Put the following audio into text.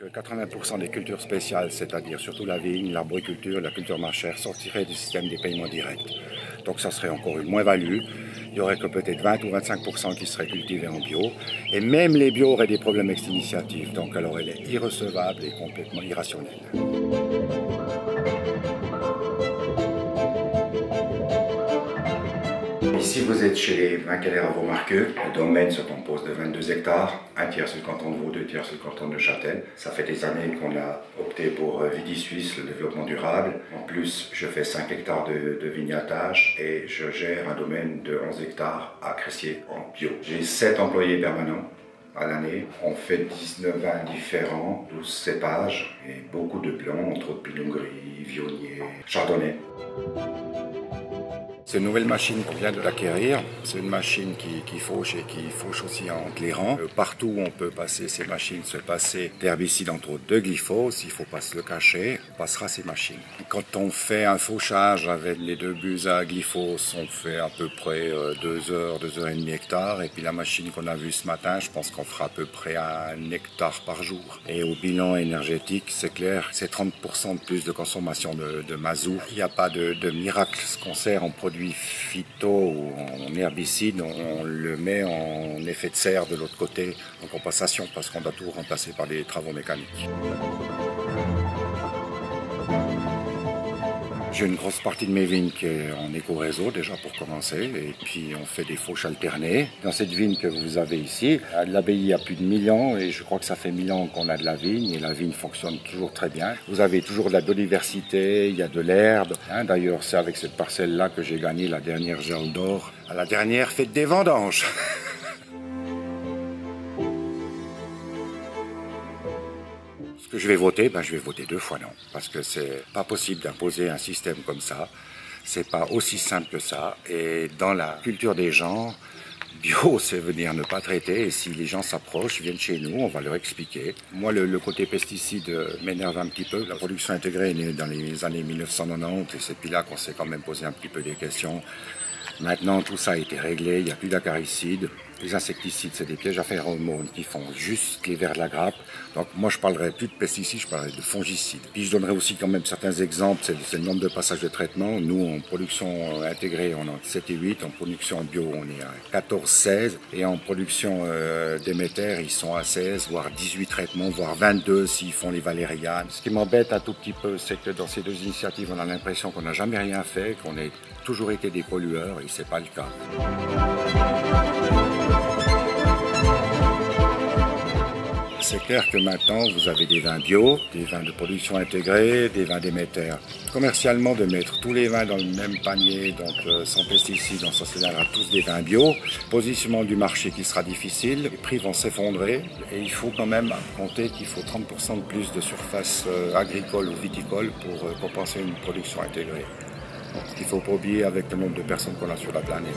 80% des cultures spéciales, c'est-à-dire surtout la vigne, l'arboriculture, la culture maraîchère, sortiraient du système des paiements directs. Donc ça serait encore une moins-value. Il n'y aurait que peut-être 20 ou 25% qui seraient cultivés en bio. Et même les bio auraient des problèmes ex initiative. Donc alors elle est irrecevable et complètement irrationnelle. Ici, vous êtes chez Vinquelaire à Vaumarqueux. Le domaine se compose de 22 hectares, un tiers sur le canton de Vaud, 2 tiers sur le canton de Neuchâtel. Ça fait des années qu'on a opté pour Vidi Suisse, le développement durable. En plus, je fais 5 hectares de vignatage et je gère un domaine de 11 hectares à Cressier en bio. J'ai 7 employés permanents à l'année. On fait 19 vins différents, 12 cépages et beaucoup de blancs, entre autres Pinot Gris, Viognier, Chardonnay. C'est une nouvelle machine qu'on vient de l'acquérir. C'est une machine qui fauche et qui fauche aussi entre les rangs. Partout où on peut passer ces machines, se passer d'herbicides entre autres de glyphosate. S'il ne faut pas se le cacher, on passera ces machines. Quand on fait un fauchage avec les 2 buses à glyphosate, on fait à peu près 2 heures, 2 heures et demie hectare. Et puis la machine qu'on a vue ce matin, je pense qu'on fera à peu près 1 hectare par jour. Et au bilan énergétique, c'est clair, c'est 30% de plus de consommation de mazout. Il n'y a pas de miracle. Ce qu'on sert en produit phyto ou en herbicide, on le met en effet de serre de l'autre côté en compensation parce qu'on doit tout remplacer par des travaux mécaniques. J'ai une grosse partie de mes vignes qui est en éco-réseau déjà pour commencer et puis on fait des fauches alternées. Dans cette vigne que vous avez ici, l'abbaye a plus de 1000 ans et je crois que ça fait 1000 ans qu'on a de la vigne et la vigne fonctionne toujours très bien. Vous avez toujours de la biodiversité, il y a de l'herbe. D'ailleurs c'est avec cette parcelle-là que j'ai gagné la dernière Gerle d'or à la dernière fête des vendanges. Ce que je vais voter, je vais voter 2 fois non. Parce que c'est pas possible d'imposer un système comme ça. C'est pas aussi simple que ça. Et dans la culture des gens, bio, c'est venir ne pas traiter. Et si les gens s'approchent, viennent chez nous, on va leur expliquer. Moi, le côté pesticide m'énerve un petit peu. La production intégrée est née dans les années 1990. Et c'est puis là qu'on s'est quand même posé un petit peu des questions. Maintenant, tout ça a été réglé. Il n'y a plus d'acaricides. Les insecticides, c'est des pièges à phéromones qui font juste les vers de la grappe. Donc moi, je parlerai plus de pesticides, je parlerai de fongicides. Puis je donnerai aussi quand même certains exemples, c'est le nombre de passages de traitement. Nous, en production intégrée, on est entre 7 et 8. En production bio, on est à 14, 16. Et en production d'émetteurs, ils sont à 16, voire 18 traitements, voire 22 s'ils font les valérianes. Ce qui m'embête un tout petit peu, c'est que dans ces 2 initiatives, on a l'impression qu'on n'a jamais rien fait, qu'on a toujours été des pollueurs, et c'est pas le cas. C'est clair que maintenant, vous avez des vins bio, des vins de production intégrée, des vins d'émetteurs. Commercialement, de mettre tous les vins dans le même panier, donc sans pesticides, on s'assurera tous des vins bio. Positionnement du marché qui sera difficile, les prix vont s'effondrer et il faut quand même compter qu'il faut 30% de plus de surface agricole ou viticole pour compenser une production intégrée. Donc, il ne faut pas oublier avec le nombre de personnes qu'on a sur la planète.